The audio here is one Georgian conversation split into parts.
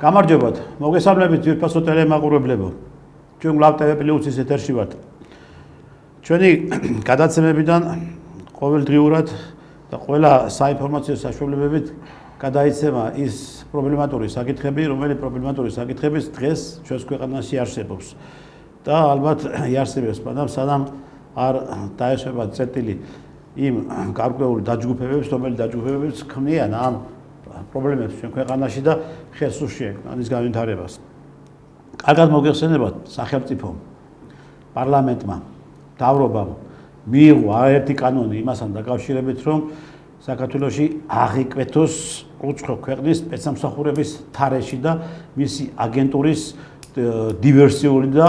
გამარჯობათ. მოგესალმებით ძვირფასო ტელემაყურებლებო. ჩვენ Love TV პლუსის ეთერში ვართ. ჩვენი გადაცემებიდან ყოველდღიურად და ყველა საინფორმაციო საშუალებებით გადაიცემა ის პრობლემატური საკითხები, რომელი პრობლემატური საკითხების დღეს ჩვენს ქვეყანაში არსებობს. და ალბათ იარსებებს, მაგრამ სანამ არ დაეშვება წერტილი იმ გარკვეული დაჯგუფებებს, რომელი დაჯგუფებებს ქმნიან ამ პრობლემებს ჩვენ ქვეყანაში და ხელს უშლიან ამის განვითარებას. კარგად მოგეხსენებათ სახელმწიფომ, პარლამენტმა, მთავრობამ მიიღო არაერთი კანონი იმასთან დაკავშირებით, რომ საქართველოში აღიკვეთოს უცხო ქვეყნის სპეცსამსახურების თარეში და მისი აგენტურის დივერსიული და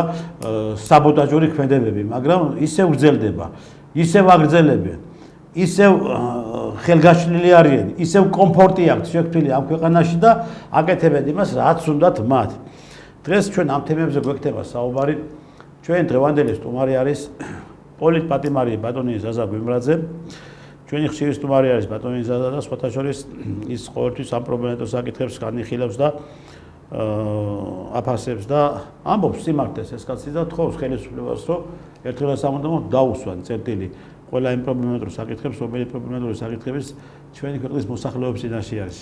საბოტაჟური ქმედებები, მაგრამ ისევ გრძელდება, ისევ აგრძელებენ, ისევ ხელგაშლილი არიან, ისევ კომფორტი აქვთ შექმნილი ამ ქვეყანაში და აკეთებენ იმას, რაც უნდათ მათ. დღეს ჩვენ ამ თემებზე გვექნება საუბარი. ჩვენ დღევანდელი სტუმარი არის პოლიტპატიმარი ბატონი ზაზა გვიმრაძე. ჩვენი ხშირი სტუმარი არის ბატონი ზაზა და სხვათა შორის ის ყოველთვის ამ პრობლემატურ საკითხებს განიხილავს და აფასებს და ამბობს სიმართლეს ეს კაცი და თხოვს ხელისუფლებას, რომ ერთხელ სამუდამოდ დაუსვან წერტილი ყველა იმ პრობლემატურ საკითხებს, რომელი პრობლემატური საკითხების ჩვენი ქვეყნის მოსახლეობის წინაშე არის.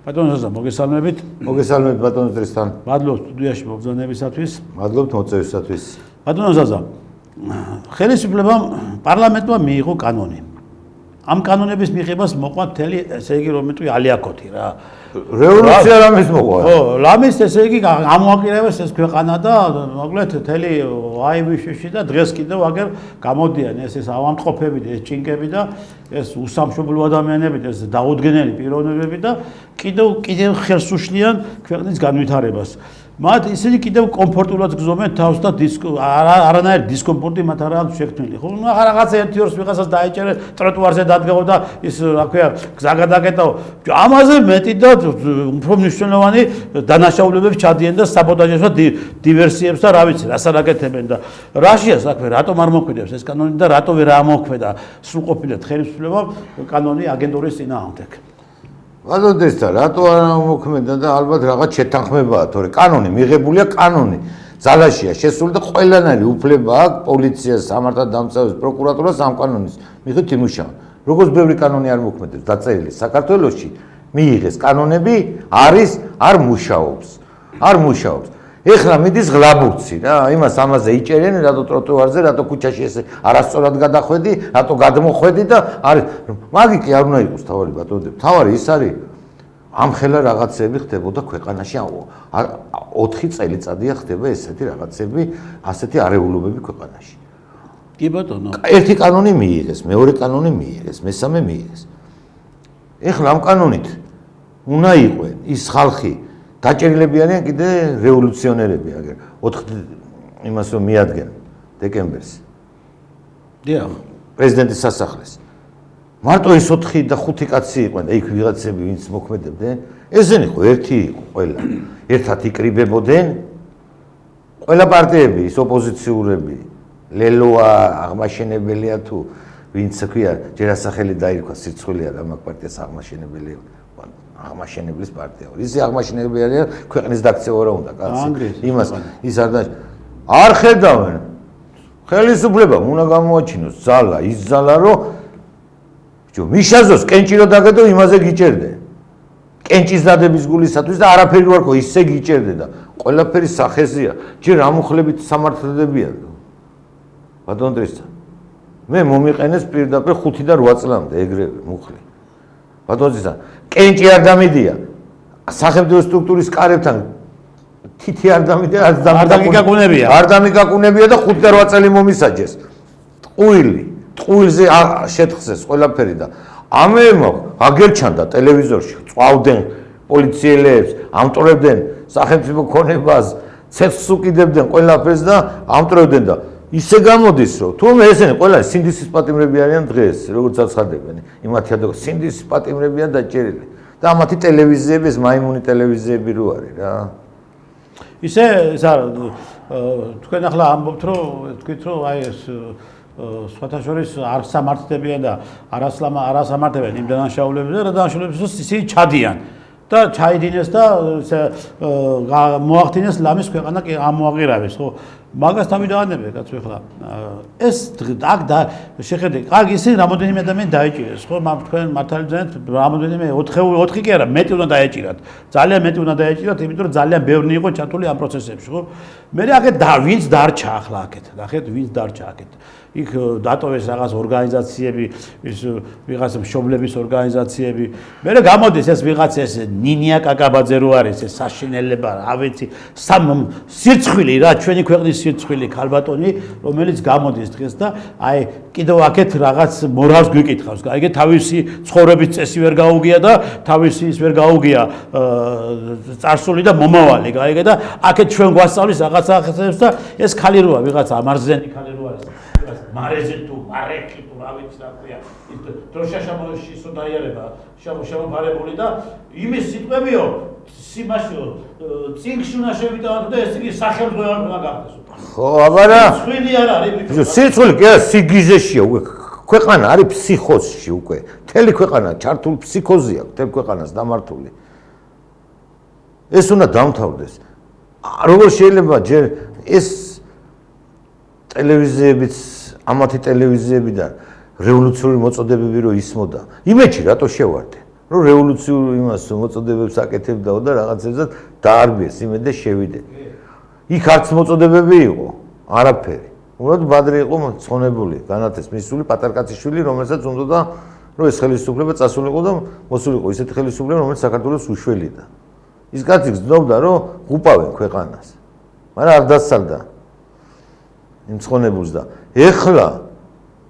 ბატონო ზაზა, მოგესალმებით. მოგესალმებით ბატონო ტრისთან. მადლობთ სტუდიაში მოგზაურობისათვის. მადლობთ მოწვევისათვის. ბატონო ზაზა, ხელისუფლებამ პარლამენტმა მიიღო კანონი. ამ კანონების მიღებას მოყვა მთელი, ესე იგი, რომ მეტყვი ალიაკოთი რა. რევოლუცია რამის მოყვა? ხო, რამის ესე იგი ამოაკირევეს ეს ქვეყანა და მოკლედ მთელი აივიშში და დღეს კიდევ აგერ გამოდიან ეს ავადმყოფები და ეს ჭინკები და ეს უსამშობლო ადამიანები და ეს დაუდგენელი პიროვნებები და კიდევ ხელს უშლიან ქვეყნის განვითარებას. მათ ისინი კიდევ კომფორტულად გზობენ თავს და არანაირი დისკომფორტი მათ არ აქვს შექმნილი. ხო, რაღაცა ერთი ორს ვიღაცას დაეჭერე, ტროტუარზე დადგაო და ის რა ქვია, გზა გადაკეტაო. ამაზე მეტი და უფრო მნიშვნელოვანი დანაშაულებებს ჩადიან და საბოტაჟებს და დივერსიებს და რა ვიცი, რას არ აკეთებენ და რაშია საქმე, რატომ არ მოქმედებს ეს კანონი და რატო ვერ ამოქმედა სრულყოფილად ხელისუფლებამ კანონი აგენტურის წინააღმდეგ. ბატონო ტრისთან, რატო არ მოქმედა და ალბათ რაღაც შეთანხმებაა, თორე კანონი მიღებულია, კანონი ძალაშია შესული და ყველანაირი უფლება აქვს პოლიციას, სამართალდამცავებს, პროკურატურას ამ კანონის მიხედვით იმუშავა. როგორც ბევრი კანონი არ მოქმედებს დაწერილი საქართველოში, მიიღეს კანონები არ მუშაობს. ეხლა მიდის ღლაბურცი რა, იმას ამაზე იჭერენ, რატო ტროტუარზე, რატო ქუჩაში ესე არასწორად გადახვედი, რატო გადმოხვედი და არის მაგი კი არ უნდა იყოს თავარი ბატონო. თავარი ის არის ამ ხელა რაღაცები ხდებოდა ქვეყანაში 4 წელიწადია ხდება ესეთი რაღაცები, ასეთი არეულობები ქვეყანაში. კი ბატონო. ერთი კანონი მიიღეს, მეორე კანონი მიიღეს, მესამე მიიღეს. ეხლა ამ კანონით უნდა იყვნენ ის ხალხი დაჭერილები არიან კიდე რევოლუციონერები აგერ 4 იმას რომ მიადგენ დეკემბერს. დიახ, პრეზიდენტის სასახლეს. მარტო ის 4 და 5 კაცი იყვნენ და იქ ვიღაცები ვინც მოქმედებდნენ, ესენი ხო ერთი იყო ყველა. ერთად იკრიბებოდნენ ყველა პარტიები, ის ოპოზიციურები, ლელოა, აღმაშენებელია თუ ვინც ქვია, ჯერ ასახელი დაირქვა სირცხვილია და მაგ პარტიას აღმაშენებელია. აღმაშენებლის პარტია. ისი აღმაშენებელი არის ქვეყნის დაქცევა რა უნდა კაცი. იმას ის არ ხედავენ. ხელისუფლებამ უნდა გამოაჩინოს ძალა, ის ძალა რომ მიშაზოს კენჭი რო დაგედო იმაზე გიჭერდე. კენჭის დადების გულისათვის და არაფერი ვარ ხო ისე გიჭერდე და ყველაფერი სახეზეა. ჯერ ამუხლებით სამართლებია. ბატონო ტრისთან. მე მომიყენეს პირდაპირ 5 და 8 წლამდე ეგრევე მუხლი. ბატონო ტრისთან კენჭი არ დამიდია. სახელმწიფო სტრუქტურის კარებთან თითი არ დამიდია, არ დამიკაკუნებია. არ დამიკაკუნებია და 5 და 8 წელი მომისაჯეს. ტყუილზე შეთხსეს ყველაფერი და ამერმა აგერჩანდა ტელევიზორში, წვავდნენ პოლიციელებს, ამტვრევდნენ სახელმწიფო ქონებას, ცეცხლს უკიდებდნენ ყველაფერს და ამტვრევდნენ და ისე გამოდის რომ თუმცა ესენი ყველა სინდისის პატიმრები არიან დღეს, როგორც აცხადებენ, იმათი ადო სინდისის პატიმრებია დაჭერილი. და ამათი ტელევიზიები, ეს მაიმუნი ტელევიზიები რო არის რა. ისე თქვენ ახლა ამბობთ რომ თქვით რომ აი ეს სხვათა შორის არ სამართლებიან და არასამართებიან იმ დანაშაულებებზე და დანაშაულებებს ისინი ჩადიან. და ჩაიდინეს და მოახდინეს ლამის ქვეყანა კი ამოაღირავეს, ხო? მაგას თავიდანებე კაცო ახლა ეს აქ და შეხედე, კარგი ისინი რამოდენიმე ადამიანი დაეჭირეს, ხო? თქვენ მართალი ძანეთ რამოდენიმე 4 კი არა, მეტი უნდა დაეჭირათ. ძალიან მეტი უნდა დაეჭირათ, იმიტომ რომ ძალიან ბევრი იყო ჩათული ამ პროცესებში, ხო? მე აქეთ ვინც დარჩა ახლა აქეთ, ნახეთ, ვინც დარჩა აქეთ. იქ დატოვეს რაღაც ორგანიზაციები, ის ვიღაც მშობლების ორგანიზაციები. მე გამოდის ეს ვიღაც ეს ნინია კაკაბაძე რო არის, ეს საშინელება, რა ვიცი, სირცხვილი რა, ჩვენი ქვეყნის სირცხვილი ქალბატონი, რომელიც გამოდის დღეს და აი კიდევ აქეთ რაღაც მორალს გვიკითხავს. აი თავისი ცხოვრების წესი ვერ გაუგია და თავისი ის ვერ გაუგია წარსული და მომავალი, აი და აქეთ ჩვენ გვასწავლის რაღაც ახსენებს და ეს ხალი როა ვიღაც ამარზენი ხალი რო არის. მარეზე თუ მარეკი თუ რა ვიცი რა ქვია ის დროშაშამოში სოდაიარება შემოფარებული და იმის სიტყვებიო სიმაშო წინგში უნდა შევიტანოთ და ეს იგი სახელმწიფო უნდა გახდეს ხო აბარა სვილი არ არის ბიჭო სიცხვილი კი არა სიგიზეშია უკვე ქვეყანა არის ფსიქოზში უკვე მთელი ქვეყანა ჩართული ფსიქოზია მთელ ქვეყანას დამართული ეს უნდა დამთავრდეს როგორ შეიძლება ჯერ ეს ტელევიზიებიც ამათი ტელევიზიები და რევოლუციური მოწოდებები რო ისმოდა. იმეჩი რატო შევარდე? რომ რევოლუციურ იმას მოწოდებებს აკეთებდაო და რაღაცებსაც დაარბიეს იმედ და შევიდე. იქ არც მოწოდებები იყო, არაფერი. უბრალოდ ბადრი იყო მწონებული, განათეს მისული პატარკაციშვილი, რომელსაც უნდოდა რომ ეს ხელისუფლება წასულიყო და მოსულიყო ისეთი ხელისუფლება, რომელიც საქართველოს უშველიდა. ის კაცი გრძნობდა რომ ღუპავენ ქვეყანას. მაგრამ არ დასცალდა. იმ ცხონებულს და ეხლა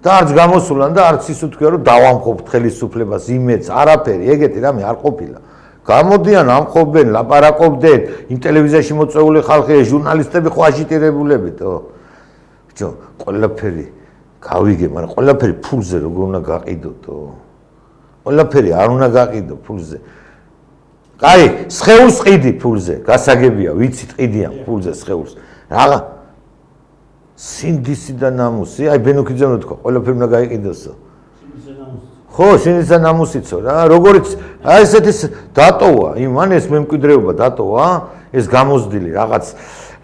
და არც გამოსულან და არც ის უთქვია რომ დავამხობთ ხელისუფლებას იმედს არაფერი ეგეთი რამე არ ყოფილა გამოდიან ამხობენ ლაპარაკობდნენ იმ ტელევიზიაში მოწვეული ხალხი ჟურნალისტები ხო აჟიტირებულებითო ბიჭო ყველაფერი გავიგე მაგრამ ყველაფერი ფულზე როგორ უნდა გაყიდოთო ყველაფერი არ უნდა გაყიდო ფულზე კაი სხეულს ყიდი ფულზე გასაგებია ვიცით ყიდიან ფულზე სხეულს რაღა სინდისი და ნამუსი, აი ბენოქიძემ რო თქვა, ყველაფერი უნდა გაიყიდოსო. სინდისი და ნამუსი. ხო, სინდისი და ნამუსიცო რა, როგორც აი ესეთი დატოვა, იმან ეს მემკვიდრეობა დატოვა, ეს გამოზდილი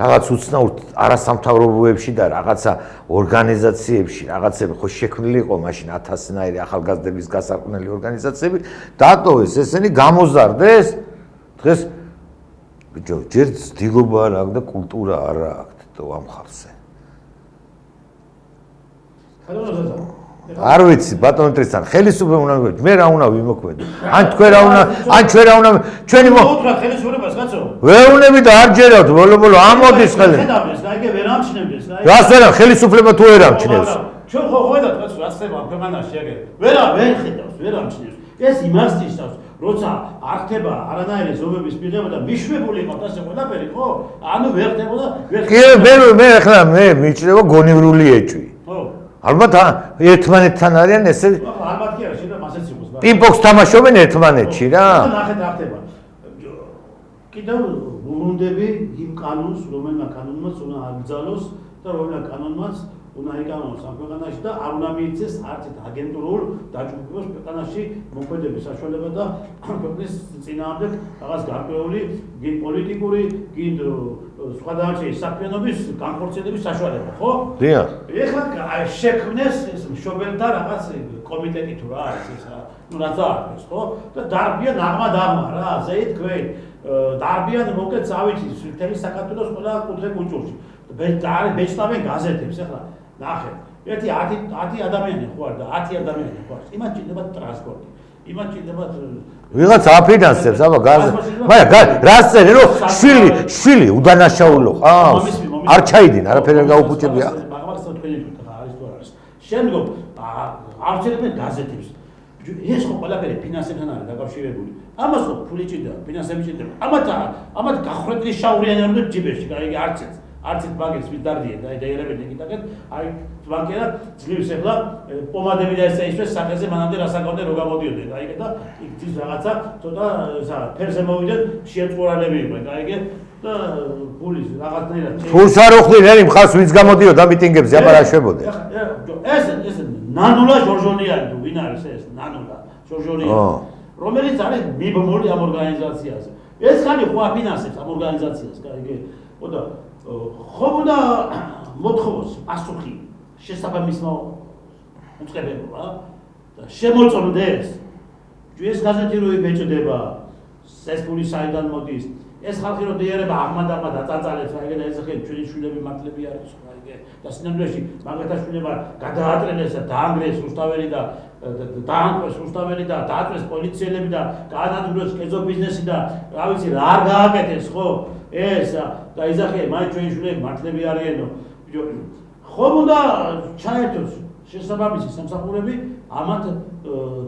რაღაც უცნაურ არასამთავრობოებში და რაღაცა ორგანიზაციებში, რაღაცები ხო შექმნილი იყო მაშინ 1000-ნაირი ახალგაზრდების გასარყვნელი ორგანიზაციები, დატოვეს ესენი გამოზარდეს. დღეს ბიჭო, ჯერ ცდილობა არ აქვს და კულტურა არ აქვს თო ამ ხალხზე. არ ვიცი ბატონო ტრისთან ხელისუფლება უნდა მე რა უნდა ვიმოქმედო ან თქვენ რა უნდა ან ჩვენ რა უნდა ჩვენი უთხრა ხელისუფლებას კაცო ვეუნები და არ ჯერავთ ბოლო ამოდის ხელი ხედავს და იგი ვერ ამჩნევდეს რას ვერა ხელისუფლება თუ ვერ ამჩნევს ჩვენ ხო ხედავთ კაცო რაც ხდება ამ ქვეყანაში აგერ ვერ ხედავს ვერ ამჩნევს ეს იმას ნიშნავს როცა არ ხდება არანაირი ზომების მიღება და მიშვებული იყო ასე ყველაფერი ხო ანუ ვერ ხდებოდა ვერ კი მე ახლა მე მიჭრება გონივრული ეჭვი ალბათ ერთმანეთთან არიან ესე ალბათ კი არა შეიძლება მასეც იყოს პინგ-პონგს თამაშობენ ერთმანეთში რა ნახეთ რა ხდება კიდევ ვუბრუნდები იმ კანონს რომელმა კანონმაც უნდა აკრძალოს და რომელმა კანონმაც უნდა იკანონოს ამ ქვეყანაში და არ უნდა მიიწეს არც ერთ აგენტურულ დაჯგუფებას ქვეყანაში მოქმედების საშუალება და ქვეყნის წინააღმდეგ რაღაც გარკვეული გინ პოლიტიკური გინ სხვა დარჩენის საქმიანობის განხორციელების საშუალება, ხო? დიახ. ეხლა შექმნეს ეს მშობელთა რაღაც კომიტეტი თუ რა არის ეს რა, ну რა ზარდეს, ხო? და დარბიან აღმა რა, ზეით გვეით. დარბიან მოკეთ წავითი მთელი საქართველოს ყველა კუთხე კუჭურში. ბეჭდავენ გაზეთებს, ეხლა ნახეთ. ერთი 10 ადამიანი ხო არ და 10 ადამიანი ხო არის. იმათ ჭირდება ტრანსპორტი. იმათ ჭირდება ვიღაც აფინანსებს აბა გაზ მაგრამ რას წერენ რომ შვილი უდანაშაულო ყავს არ ჩაიდინა არაფერი არ გაუფუჭებია მაგას თქვენი თქმა არის თუ არ არის შემდგომ არჩევენ გაზეთებს ეს ხო ყველაფერი ფინანსებთან არის დაკავშირებული ამას ხო ფული ჭირდება ფინანსები ჭირდება ამათ გახრებული შაურიანი არ უნდა ჯიბეში აი არც ბანკის ვიდარდია და დაიერებენ ეკიტაკეთ აი ბანკერა ძლივს ეხლა პომადები და ესე ისე სახეზე მანამდე რასაკავდნენ რო გამოდიოდნენ აი და იქ ის რაღაცა ცოტა ფერზე მოვიდნენ შეწყურალები იყვნენ აი და ფულის რაღაცნაირად ფულს არ უხდინ ერი მხარს ვინც გამოდიოდა მიტინგებზე აბა რა შვებოდნენ ეს ნანულა ჟორჟონიანი თუ ვინ არის ეს ნანულა ჟორჟონიანი რომელიც არის მიბმული ამ ორგანიზაციაზე. ეს ხანი ხო აფინანსებს ამ ორგანიზაციას, კაი, ხოდა ხომ უნდა მოთხოვოს პასუხი შესაბამისმა უწყებებმა და შემოწმდეს ეს გაზეთი რო იბეჭდება ეს პული საიდან მოდის ეს ხალხი რო დიერება აღმადაღმა დაწაწალებს აი ეს ხე ჩვენი შვილები მართლები არის ხო აი და სინამდვილეში მაგათაშვილება გადაატრენეს და დაანგრეს რუსთაველი და დაანგრეს რუსთაველი და დააწეს პოლიციელები და გაანადგურეს კერძო ბიზნესი და რა ვიცი რა არ გააკეთეს ხო ეს და იზახე მაინც ჩვენი შვილები მართლები არიანო ხომ უნდა ჩაერთოს შესაბამისი სამსახურები ამათ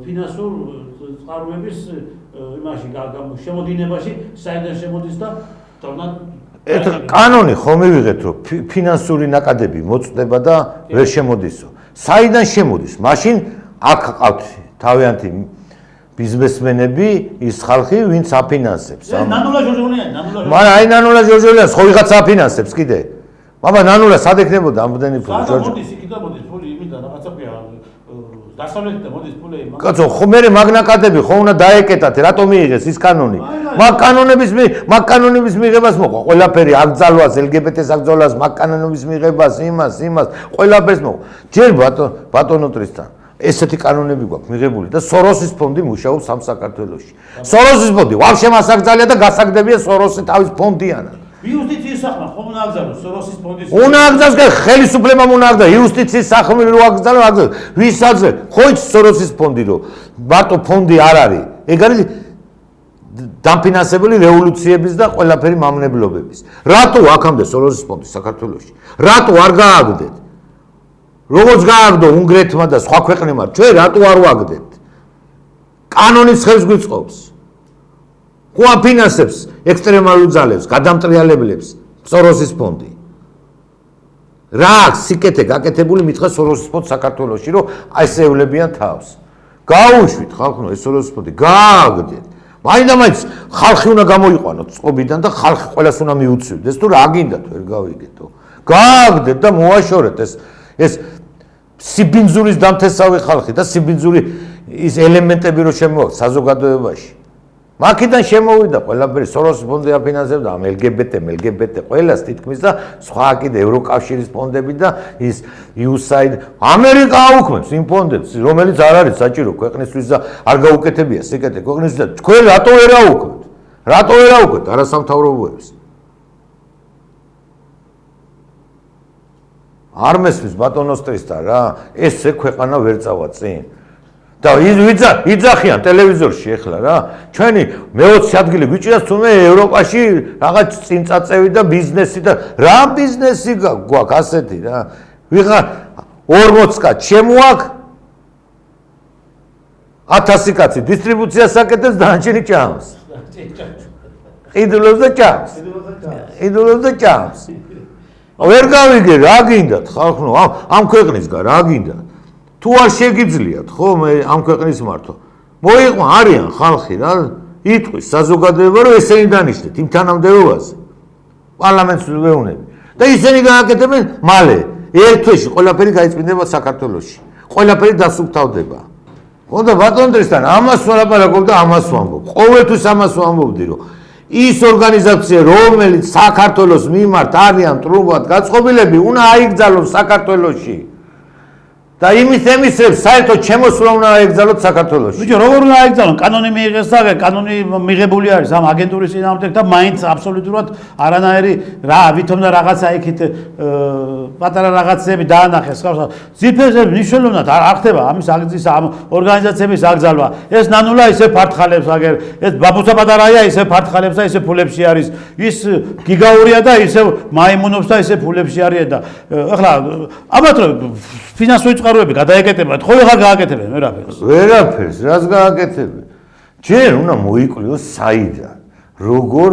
ფინანსურ წყაროების იმაში შემოდინებაში საიდან შემოდის და თორნად ეს კანონი ხომ მივიღეთ რომ ფინანსური ნაკადები მოწდება და ვერ შემოდისო საიდან შემოდის მაშინ აქ ყავთ თავიანთი ბიზნესმენები ის ხალხი ვინც აფინანსებს ნანულა ჟორჟოლიანი მაგრამ აი ნანულა ჟორჟოლიანს ხო ვიღაც აფინანსებს კიდე მაბა ნანულა სად ექნებოდა ამდენი ფული ჟორჟო მოდის იქიდან მოდის ფული იმიდან რაღაცაფია დასავლეთიდან მოდის ფული კაცო ხო მე მაგნაკადები ხო უნდა დაეკეტათ რატომ მიიღეს ის კანონი მაგ კანონების მიღებას მოყვა ყველაფერი აკრძალვას LGBT-ს აკრძალვას მაგ კანონების მიღებას იმას ყველაფერს მოყვა ჯერ ბატონო ტრისთან ესეთი კანონები გვაქვს მიღებული და სოროსის ფონდი მუშაობს ამ საქართველოში სოროსის ფონდი ვაფშე მას აკრძალია და გასაგდებია სოროსი თავის ფონდიანად იუსტიციის სახმა ხომ უნდა აკრძალოს სოროსის ფონდის უნდა აკრძალოს ხელისუფლებამ უნდა აკრძალოს იუსტიციის სახმა რო აკრძალოს ვის აძლევს ხო იცი სოროსის ფონდი რო მარტო ფონდი არ არის ეგ არის დამფინანსებული რევოლუციების და ყველაფერი მამნებლობების რატო აქამდე სოროსის ფონდი საქართველოში რატო არ გააგდეთ როგორც გააგდო უნგრეთმა და სხვა ქვეყნებმა ჩვენ რატო არ ვაგდეთ კანონის ხელს გვიწყობს ხო აფინანსებს ექსტრემალურ ძალებს, გადამტრიალებლებს, სოროსის ფონდი. რა აქვს სიკეთე გაკეთებული მითხრა სოროსის ფონდ საქართველოში, რომ აისეულებიან თავს. გაუშვით ხალხო ეს სოროსის ფონდი, გააგდეთ. მაინდა-მაინც ხალხი უნდა გამოიყვანოთ წყობიდან და ხალხი ყველას უნდა მიუცივდეს, თუ რა გინდათ ვერ გავიგეთო. გააგდეთ და მოაშორეთ ეს სიბინძურის დამთესავი ხალხი და სიბინძური ის ელემენტები რო შემოაქვს საზოგადოებაში. მაქედან შემოვიდა ყველაფერი სოროსის ფონდი აფინანსებდა ამ LGBT ყველას თითქმის და სხვა კიდე ევროკავშირის ფონდები და ის USAID ამერიკა აუქმებს იმ ფონდებს რომელიც არ არის საჭირო ქვეყნისთვის და არ გაუკეთებია სიკეთე ქვეყნის და თქვენ რატო ვერ აუქმებთ არასამთავრობოებს არ მესმის ბატონოსტრისთან რა ესე ქვეყანა ვერ წავა წინ და იძახიან ტელევიზორში ეხლა რა ჩვენი მე-20 ადგილი გვიჭირავს თუმე ევროპაში რაღაც წინწაწევი და ბიზნესი და რა ბიზნესი გვაქვს ასეთი რა ვიღარ 40 კაცი შემოაქვს 1000 კაცი დისტრიბუციას აკეთებს დანარჩენი ჭამს იდულობს და ჭამს ვერ გავიგე რა გინდათ ხალხო ამ ქვეყნისგან რა გინდათ თუ არ შეგიძლიათ ხო მე ამ ქვეყნის მართვა მოიყვან არიან ხალხი რა იტყვის საზოგადოება რომ ესენი დანიშნეთ იმ თანამდებობაზე პარლამენტს ვეუბნები და ისინი გააკეთებენ მალე ერთ თვეში ყველაფერი გაიწმინდება საქართველოში ყველაფერი დასუფთავდება ხო და ბატონდრისთან ამას ვლაპარაკობ და ამას ვამბობ ყოველთვის ამას ვამბობდი რომ ის ორგანიზაცია რომელიც საქართველოს მიმართ არიან ტრუბად გაწყობილები უნდა აიგზალოს საქართველოში და იმისებს საერთოდ ჩემოსვლა უნდა აიგზალოთ საქართველოში. ბიჭო, როგორ უნდა აიგზალონ? კანონი მიიღეს და კანონი მიღებული არის ამ აგენტურის წინააღმდეგ და მაინც აბსოლუტურად არანაირი რა ვითომ და რაღაცა იქით პატარა რაღაცები დაანახეს. ძირფესები მნიშვნელოვნად არ ხდება ამის აგზის ამ ორგანიზაციების აკრძალვა. ეს ნანულა ისე ფართხალებს აგერ, ეს ბაბუცა პატარაია ისე ფართხალებს და ისე ფულებში არის. ის გიგაურია და ისე მაიმუნობს და ისე ფულებში არის და ეხლა ამათ ფინანსური წყაროები გადაეკეთებათ, ხო ვეღარ გააკეთებენ ვერაფერს, რას გააკეთებენ? ჯერ უნდა მოიკვლიოს საიდან, როგორ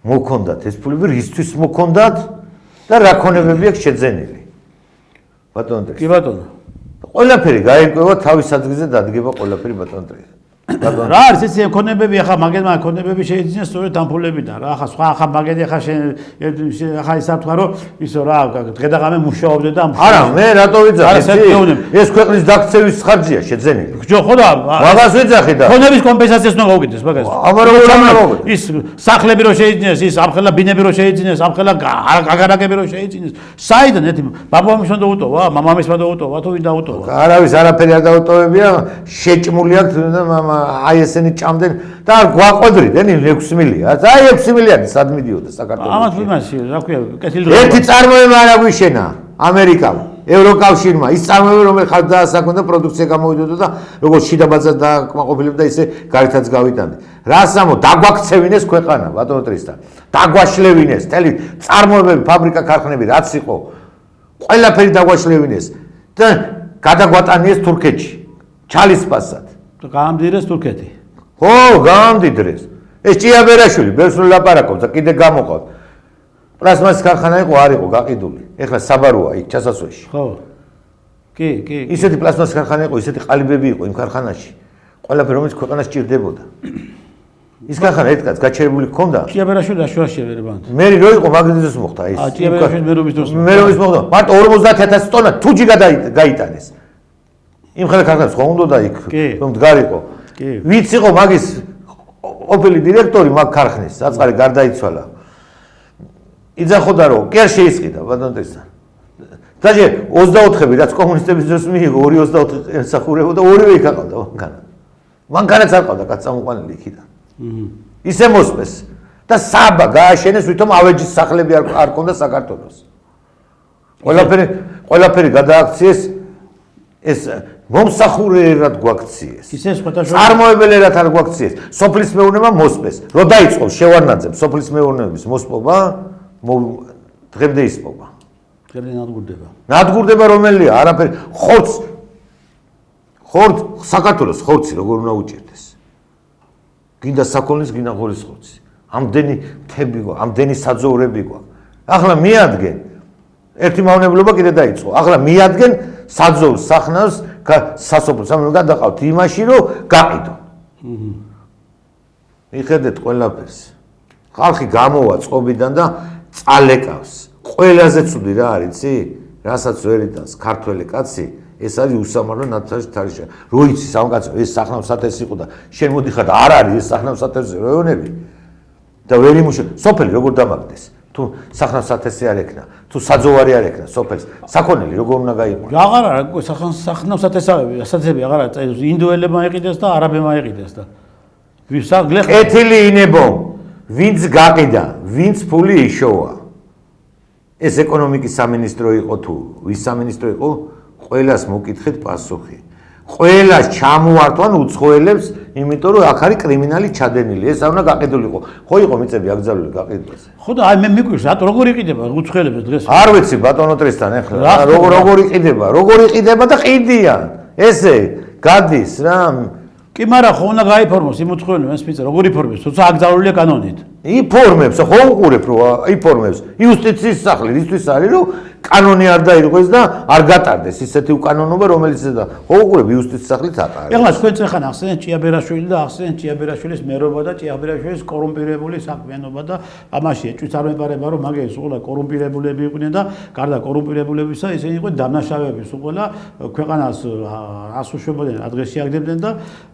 მოქონდათ ეს ფულები, რისთვის მოქონდათ და რა ქონებები აქვს შეძენილი. ბატონო, კი ბატონო. ყველაფერი გაიკვევა თავის ადგილზე დადგება ყველაფერი ბატონო. რა არის ეს ეკონომები ახლა მაგენმა ეკონომები შეიძლება სწორედ დამფულებიდან რა ახლა სხვა ახლა მაგენი ახლა ახლა ის თქვა რომ ისო რა დღე-დაღამე მუშაობდე და არა მე რატო ვიძახი ეს ქვეყნის დაქცევის ხარჯია შეძენილი ხო და მაგას ვიძახი და ეკონომების კომპენსაციას უნდა გავუკეთოს მაგას ის სახლები რო შეიძინეს ის ამხელა ბინები რო შეიძინეს ამხელა აგარაკები რო შეიძინეს საიდან ერთი ბაბამისმა და უტოვა მამამისმა და უტოვა თუ ვინ დაუტოვა არავის არაფერი არ დაუტოვებია შეჭმული აქვს და აი ესენი ჭამდნენ და არ გვაყოდრიდნენ 6 მილიარდს აი 6 მილიარდი სად მიდიოდა საქართველოში ამათ ვიმაში რა ქვია კეთილი ერთი წარმოება არ აგვიშენა ამერიკამ ევროკავშირმა ის წარმოება რომელიც ხარ დაასაკვნდა პროდუქცია გამოვიდოდა და როგორც შიდა ბაზას დააკმაყოფილებდა ისე გარეთაც გავიტანდი რას ამო დაგვაქცევინეს ქვეყანა ბატონო ტრისთან დაგვაშლევინეს თელი წარმოებები ფაბრიკა ქარხნები რაც იყო ყველაფერი დაგვაშლევინეს და გადაგვატანიეს თურქეთში ჩალისპასად გაამდიდრეს თურქეთი ხო გაამდიდრეს ეს ჭიაბერაშვილი ბევრს ლაპარაკობს და კიდე გამოყავთ პლასმასის ქარხანა იყო არ იყო გაყიდული ეხლა საბაროა იქ ჩასასვლელში ხო კი ისეთი პლასმასის ქარხანა იყო ისეთი ყალიბები იყო იმ ქარხანაში ყველაფერი რომელიც ქვეყანას ჭირდებოდა ის ქარხანა ერთგაც გაჩერებული ჰქონდა ჭიაბერაშვილი რაშუაში შევერებანთ მე რო იყო მაგნიტის მოხდა ის ჭიაბერაშვილი მერობის დროს მერობის მოხდა მარტო 50000 ტონა თუჯი გაიტანეს იმ ხელა ქარხანას ხო უნდა და იქ რომ დგარიყო ვიც იყო მაგის ყოფილი დირექტორი მაგ ქარხნის საწყარი გარდაიცვალა იძახოდა რომ კი არ შეისყიდა ბატონ ტრისთან დაჟე 24-ები რაც კომუნისტების დროს მიიღო 2-24 ემსახურებოდა ორივე იქ აყავდა მანქანაც არ ყავდა კაც წამოყვანილი იქიდან ისე მოსწეს და საბა გააშენეს ვითომ ავეჯის სახლები არ ქონდა საქართველოს ყველაფერი გადააქციეს ეს მომსახურერად გვაქციეს ისე სხვათა წარმოებელერად არ გვაქციეს სოფლის მეურნეობა მოსწეს რო დაიწყო შევარნაძემ სოფლის მეურნეობის მოსპობა დღემდე ისპობა დღემდე ნადგურდება რომელია არაფერი ხორც საქართველოს ხორცი როგორ უნდა უჭირდეს გინდა საქონლის გინდა ღორის ხორცი ამდენი მთები გვაქვს ამდენი საძოვრები გვაქვს ახლა მიადგენ ერთი მავნებლობა კიდე დაიწყო ახლა მიადგენ საძოვრს სახნავს სასოფლოს ამ გადაყავთ იმაში რომ გაყიდო მიხედეთ ყველაფერს ხალხი გამოვა წყობიდან და წალეკავს ყველაზე ცუდი რა არის იცი რასაც ვერ იტანს ქართველი კაცი ეს არის უსამართლო ნათქვამი თარიშა რო იცი სამკაცო ეს სახნავ-სათესი იყო და შენ მოდიხარ და არ არის ეს სახნავ-სათესი რაიონები და ვერ იმუშავე სოფელი როგორ დამაგდეს თუ სახნავ-სათესი არ ექნა თუ საძოვარი არ ექნა სოფელს საქონელი როგორ უნდა გაიყვანო აღარ არის სახნავ-სათესავები აღარ არის ინდოელებმა იყიდეს და არაბებმა იყიდეს და კეთილი ინებო ვინც გაყიდა ვინც ფული იშოვა ეს ეკონომიკის სამინისტრო იყო თუ ვის სამინისტრო იყო ყველას მოკითხეთ პასუხი ყველას ჩამოართვან უცხოელებს იმიტომ რომ აქ არის კრიმინალი ჩადენილი ეს არ უნდა გაყიდულიყო ხო იყო მიწები აკრძალული გაყიდვაზე ხო და აი მე მიკვირს რატო როგორ იყიდება უცხოელებს დღეს არ ვიცი ბატონო ტრისთან ეხლა როგორ იყიდება და ყიდიან ესე გადის რა კი მაგრამ ხო უნდა გაიფორმოს იმ უცხოელებს მიწა როგორ იფორმებს თუმცა აკრძალულია კანონით იფორმებს ხო უყურებ რომ იფორმებს იუსტიციის სახლი ისთვის არის რომ კანონი არ დაირღვეს და არ გატარდეს ისეთი უკანონობა რომელიც და ხო უყურებ იუსტიციის სახლით ატარებს ეხლა თქვენ წეხან ახსენეთ ჭიაბერაშვილი და ახსენეთ ჭიაბერაშვილის მერობა და ჭიაბერაშვილის კორუმპირებული საქმიანობა და ამაში ეჭვიც არ მეპარება რომ მაგის უყოლა კორუმპირებულები იყვნენ და გარდა კორუმპირებულებისა ისინი იყვნენ დამნაშავეების უყოლა ქვეყანას ასუშვებოდნენ ადრესი აგდებდნენ და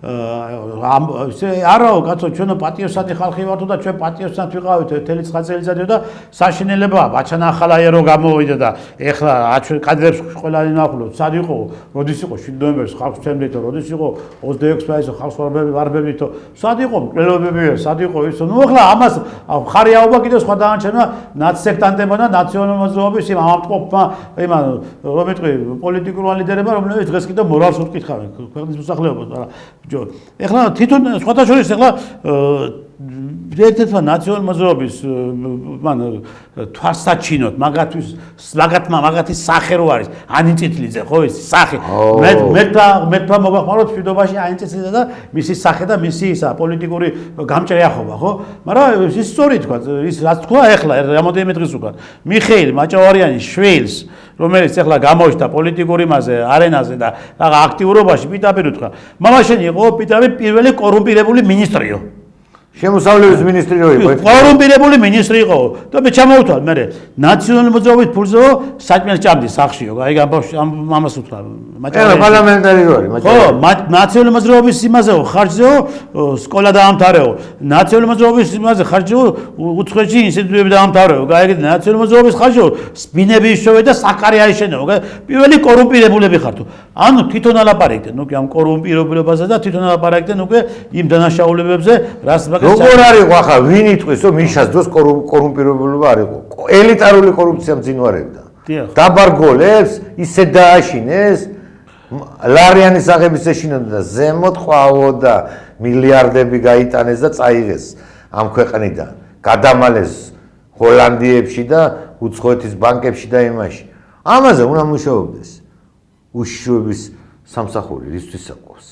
არაო კაცო ჩვენო პატიოსანი ხალხი ვართ და ჩვენ პატიოსნად ვიყავით 19 წელიწადი და საშინელებაა ბაჩანახალაია რომ გამოვიდა და ეხლა ჩვენ კადრებს ყველანი ნახულობთ სად იყო როდის იყო 7 ნოემბერს ხალხს ჩემდითო როდის იყო 26-ს ხალხს ვარბებითო სად იყო მკვლელობები სად იყო ისო ნუ ეხლა ამას ხარიაობა კიდე სხვა დაანჩენა ნაცსექტანტებმა და ნაციონალიზმის იმ ამტყობმა იმან რომ ეტყვი პოლიტიკურმა ლიდერებმა რომლებიც დღეს კიდე მორალს უთკითხავენ ქვეყნის მოსახლეობას მაგრამ ეხლა თვითონ სხვათა შორის ეხლა ერთ-ერთმა ნაციონალურ მოძრაობის მან თვალსაჩინოდ მაგათი სახე რო არის ანინწითლიძე ხო ეს სახე მე მოგახმაროთ მშვიდობაში ანინწითლიძე და მისი სახე და მისი ისა პოლიტიკური გამჭრიახობა ხო მაგრამ ის სწორი თქვა ის რაც თქვა ეხლა რამოდენიმე დღის უკან მიხეილ მაჭავარიანის შვილს რომელიც ეხლა გამოჩნდა პოლიტიკურ იმაზე არენაზე და რაღაც აქტიურობაში პიტაპირ უთხრა მამაშენი იყო პიტაპირ პირველი კორუმპირებული მინისტრიო შემოსავლების მინისტრი რო იყო კორუმპირებული მინისტრი იყო და მე ჩამოვთვალ მე ნაციონალური მოძრაობის ფულზეო საჭმელს ჭამდი სახშიო აი ამას უთხრა მაჭავარიანი პარლამენტარი რო არის ხო ნაციონალური მოძრაობის იმაზეო ხარჯზეო სკოლა დაამთავრეო ნაციონალური მოძრაობის იმაზე ხარჯზეო უცხოეთში ინსტიტუტები დაამთავრეო გაიგეთ ნაციონალური მოძრაობის ხარჯზეო სპინები ისოვე და საკარი აიშენეო პირველი კორუმპირებულები ხართო ანუ თვითონ ალაპარაკდნენ უკვე ამ კორუმპირებულებაზე და თვითონ ალაპარაკდნენ უკვე იმ დანაშაულებებზე რაც როგორ არის ახლა ვინ იტყვის რომ მიშას დროს კორუმპირებულობა არ იყო ელიტარული კორუფცია მძინვარებდა დაბარგოლებს ისე დააშინეს ლარიანის აღების ეშინოდა და ზემოთ ყვავოდა მილიარდები გაიტანეს და წაიღეს ამ ქვეყნიდან გადამალეს ჰოლანდიებში და უცხოეთის ბანკებში და იმაში ამაზე უნდა მუშაობდეს უშიშროების სამსახური რისთვის აყავს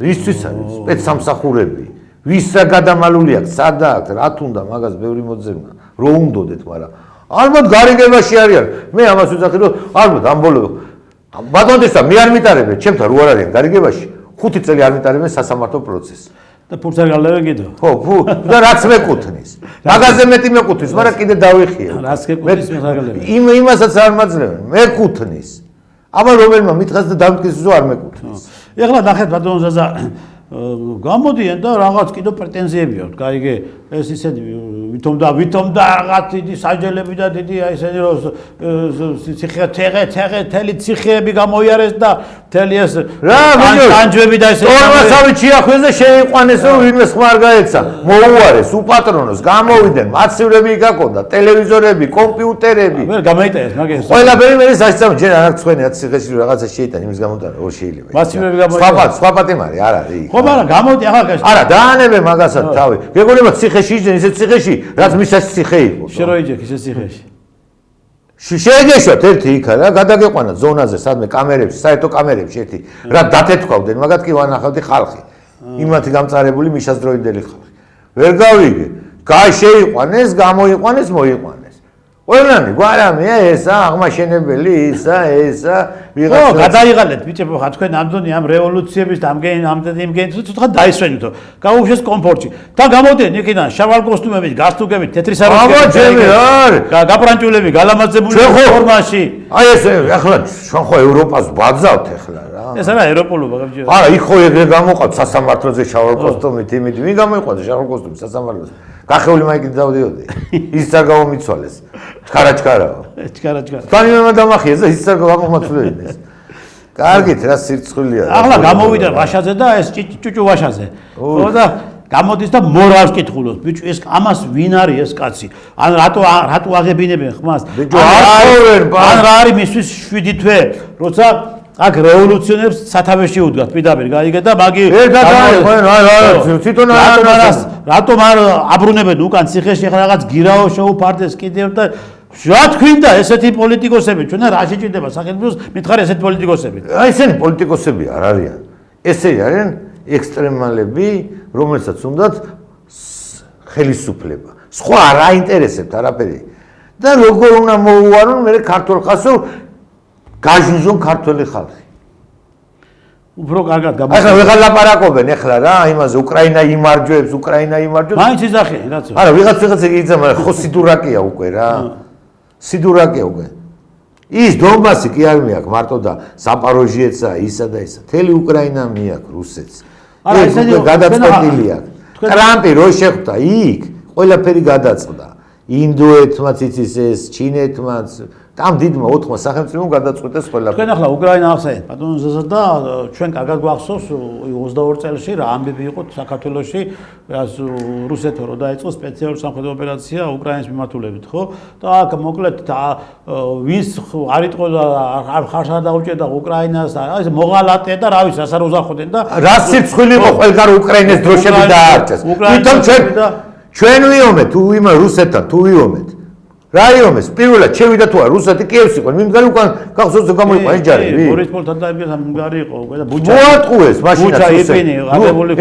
რისთვის არის სპეცსამსახურები ვისა გადამალული აქვს სადა აქვს რა თუნდა მაგას ბევრი მოძებნა რო უნდოდეთ მაგრამ ალბათ გარიგებაში არიან მე ამას ვიძახი რომ ალბათ ამ ბოლო ბატონისა მე არ მიტარებენ ჩემთან რო არ არიან გარიგებაში 5 წელი არ მიტარებენ სასამართლო პროცესს და ფულს არ გალევენ კიდევ ხო და რაც მეკუთვნის მაგაზე მეტი მეკუთვნის მაგრამ კიდე დავიხია რაც მეკუთვნის მე არ გალევენ იმასაც არ მაძლევენ მეკუთვნის აბა რომელმა მითხას და დამტკიცოს რომ არ მეკუთვნის ეხლა ნახეთ ბატონ ზაზა გამოდიან და რაღაც კიდევ პრეტენზიები აქვს. გაიგე ეს ისეთი ვითომ და რაღაც დიდი საჯელები და დიდი აი ესენი რომ ციხე თელი ციხეები გამოიარეს და თელი ეს განჯვები და ესე ორმასავი ჩიახვეს და შეიყვანეს რომ ვინმე სხვა არ გაეცა. მოუარეს უპატრონოს გამოვიდნენ მაცევრები გაკონდა ტელევიზორები კომპიუტერები. ვერ გამოიტანეს მაგას. ყველაფერი მე სასწაულს ჯერ არ აქვს ხენია ციხეში რაღაცა შეიტან იმის გამოტანა რო შეიძლება. მაცევრები გამოიტანეს. სხვა პატიმარი არ არის. ხო მაგრამ გამოდი ახლა არა დაანებე მაგასაც თავი. გეგონება ციხეში იჯდნენ ისე ციხეში რაც მისაც ციხე იყო. შეროიჯექ ისე ციხეში. შეეგეშვათ ერთი იქა რა გადაგეყვანა ზონაზე სადმე კამერებში საერთო კამერებში ერთი რა დათეთქვავდნენ მაგათ კი ვანახავდი ხალხი. იმათი გამწარებული მიშას დროინდელი ხალხი. ვერ გავიგე. შეიყვანეს, გამოიყვანეს, მოიყვანეს. ყველანი გვარამია ესა აღმაშენებელი ისა ვიღაცა ხო გადაიღალეთ ბიჭებო ხა თქვენ ამდენი ამ რევოლუციების ამდენი ცოტა დაისვენითო გაუშვეს კომფორტში და გამოდიან იქიდან შავალ კოსტუმებით გასტუკებით თეთრი საროქები გაპრანჭულები გალამაზებული ფორმაში აი ეს ახლა ჩვენ ხო ევროპას ბაძავთ ახლა რა ეს არა ევროპულობა გამჯერა არა იქ ხო ეგრე გამოყავთ სასამართლოზე შავალ კოსტუმით იმით ვინ გამოიყვანდა შავალ კოსტუმით სასამართლოზე გახეული მაიკით დავდიოდი ის არ გამომიცვალეს ჩქარაჩქარაო ჩქარაჩქარა სპანიელმა დამახიეს და ის არ გამომაცვლებინეს კარგით რა სირცხვილია ახლა გამოვიდა ვაშაზე და ეს ჭუჭუ ვაშაზე ხო და გამოდის და მორალს კითხულობს ბიჭო ეს ამას ვინ არის ეს კაცი ან რატო აღებინებენ ხმას ან რა არის მისთვის 7 თვე როცა აქ რევოლუციონერებს სათავეში უდგათ პირდაპირ გაიგე და მაგი თვითონ რატომ არ აბრუნებენ უკან ციხეში ახლა რაღაც გირაო შეუფარდეს კიდევ და რა თქვინდა ესეთი პოლიტიკოსები ჩვენ რა შეჭირდება სახელმწიფოს მითხარ ესეთი პოლიტიკოსები აი ესენი პოლიტიკოსები არ არიან ესე არიან ექსტრემალები რომელსაც უნდათ ხელისუფლება სხვა არ აინტერესებთ არაფერი და როგორ უნდა მოუარონ მე ქართულ ხალხს გაჟუჟონ ქართველი ხალხი. უფრო კარგად გამო. ახლა ვიღაც ლაპარაკობენ ახლა რა იმაზე უკრაინა იმარჯვებს. მაინც იძახიან რაცო. არა ვიღაც იგიძა მაგრამ ხო სიდურაკია უკვე რა. სიდურაკია უკვე. ის დონბასი კი არ მიაქვს მარტო და ზაპოროჟიეცა ისა და ისა. მთელი უკრაინა მიაქვს რუსეთს. არა ესენი გადაწყვეტილია. ტრამპი რო შეხვდა იქ ყველაფერი გადაწყდა. ინდოეთმაც იცის ეს, ჩინეთმაც ამ დიდმა 4 სახელმწიფომ გადაწყვეტეს ყველაფერი. თქვენ ახლა უკრაინა ახსენეთ, ბატონო ზაზა და ჩვენ კარგად გვახსოვს 22 წელს რა ამბები იყო საქართველოში, რუსეთო რო დაიწყო სპეციალური სამხედრო ოპერაცია უკრაინის მიმართულებით, ხო? და აქ მოკლედ ვინც არ იტყო და ხარს არ დაუჭერდა უკრაინას, ეს მოღალატე და რა ვიცი, ასე არ უზახოდნენ და რა სიცხვილი იყო ყველგან უკრაინის დროშები დაარჩეს. თვითონ ჩვენ ვიომეთ თუ იმ რუსეთთან თუ ვიომეთ. რა იომეს პირველად შევიდა თუ არა რუსეთი კიევს იყო მიმდარი უკან გახსოვს გამოიყო ეს ჯარები ბორისპოლთან დაიბიეს მიმდარი იყო და მოატყუეს მაშინაც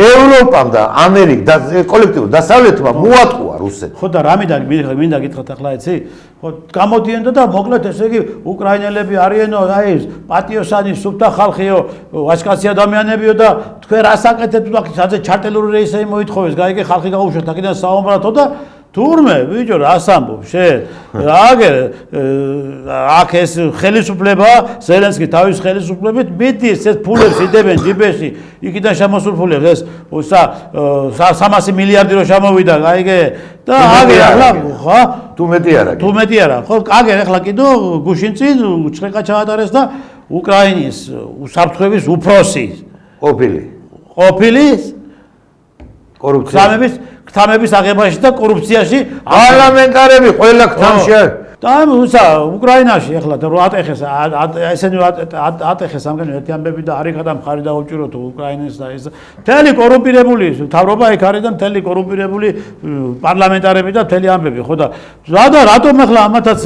ევროპამ და ამერიკა და კოლექტივურ დასავლეთმა მოატყუა რუსეთი ხო და რამიდან მინდა გითხრათ ახლა იცი ხო გამოდიენდა და მოკლედ ესე იგი უკრაინელები არიანო აი ეს პატიოსანი სუფთა ხალხიო ვაჟკაცი ადამიანებიო და თქვენ რას აკეთებთ აქ სადაც ჩარტელური რეისები მოითხოვეს გაიგე ხალხი გაუშვათ აქედან საომრათო და თურმე ბიჭო რას ამბობ შენ აგერ აქ ეს ხელისუფლება ზელენსკი თავის ხელისუფლებით მიდის ეს ფულებს იდებენ ჯიბეში იქიდან შემოსულ ფულებს ეს 300 მილიარდი რო შემოვიდა გაიგე და აგერ ახლა ხა თუ მეტი არა ხო აგერ ახლა კიდო გუშინ წინ ჭრეყა ჩაატარეს და უკრაინის უსაფრთხოების უფროსი ყოფილი კორუფციის ქთამების აღებაში და კორუფციაში პარლამენტარები ყველა ქთამში არის და უკრაინაში ახლა რო ატეხეს ესენი ატეხეს ამგანი ერთი ამბები და არის გადამხარი დაუჭირო თუ უკრაინის და ეს მთელი კორუმპირებული მთავრობა იქ არის და მთელი კორუმპირებული პარლამენტარები და მთელი ამბები ხო და რატომ ახლა ამათაც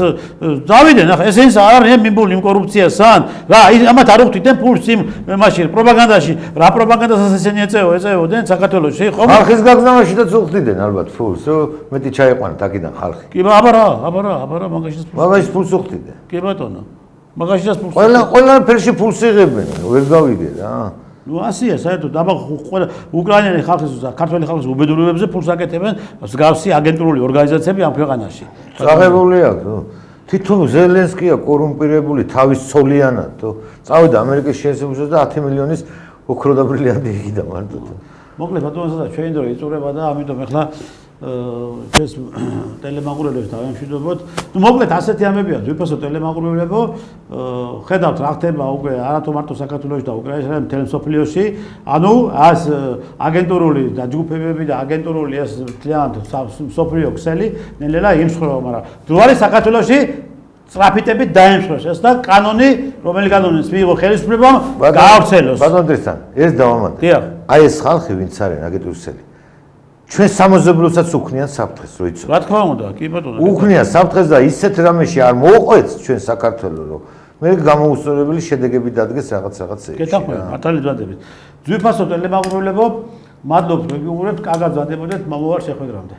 დავიდნენ ახლა ესენს არ არის მიმბული იმ კორუფციასთან რა ამათ არ უხდიდნენ ფულს იმ მაშინ პროპაგანდაში რა პროპაგანდასაც ესენი ეწეოდნენ საქართველოში ხო ხალხის გაგზავნაშიდაც უხდიდნენ ალბათ ფულს მეტი ჩაიყვანეთ აქედან ხალხი კი აბარა მაგაშიც ფულს უხდიდნენ. კი ბატონო. მაგაშიც ფულს. ყველა ფერში ფულს იღებენ, ვერ გავიგე რა. ნუ ასია საერთოდ აბა ყველა უკრაინელი ხალხის ქართველი ხალხის უბედურებებზე ფულს აკეთებენ მსგავსი აგენტურული ორგანიზაციები ამ ქვეყანაში. წაღებული აქვს. თვითონ ზელენსკია კორუმპირებული თავის ცოლიანად, თუ წავიდა ამერიკის შეერთებულ და 10 მილიონის ოქრო და ბრილიანტი იყიდა მარტო. მოკლედ ბატონო და ჩვენი დრო იწურება და ამიტომ ახლა ეს ტელემაყურებლებს დავემშვიდობოთ. ნუ მოკლედ ასეთი ამბებია ძვირფასო ტელემაყურებლებო ხედავთ რა ხდება უკვე არათუ მარტო საქართველოში და უკრაინაში, არამედ მთელ მსოფლიოში. ანუ ას აგენტურული და ჯგუფებები და აგენტურული ეს მთლიანად მსოფლიო ქსელი ნელ-ნელა იმსხვრევა, მაგრამ თუ არის საქართველოში სწრაფიტებით დაემსხვრეს ეს და კანონი, რომელი კანონის მიიღო ხელისუფლებამ გაავრცელოს. ბატონო დესთან, ეს დავამატე. აი ეს ხალხი ვინც არის აგენტურსელი ჩვენ სამოზებლოსაც უქნიან საფრთხეს რო იცოდეთ. რა თქმა უნდა, კი ბატონო. უქნიან საფრთხეს და ისეთ რამეში არ მოყვეთ ჩვენ საქართველოს რომ მე გამოუსწორებელი შედეგები დადგეს რაღაცეებში. გეთანხმებით, მართალი ძვადებით. ძვირფასო ტელემაყურებლებო, მადლობთ მეგობრებო, კარგად ვზადებოდეთ მომავალ შეხვედრამდე.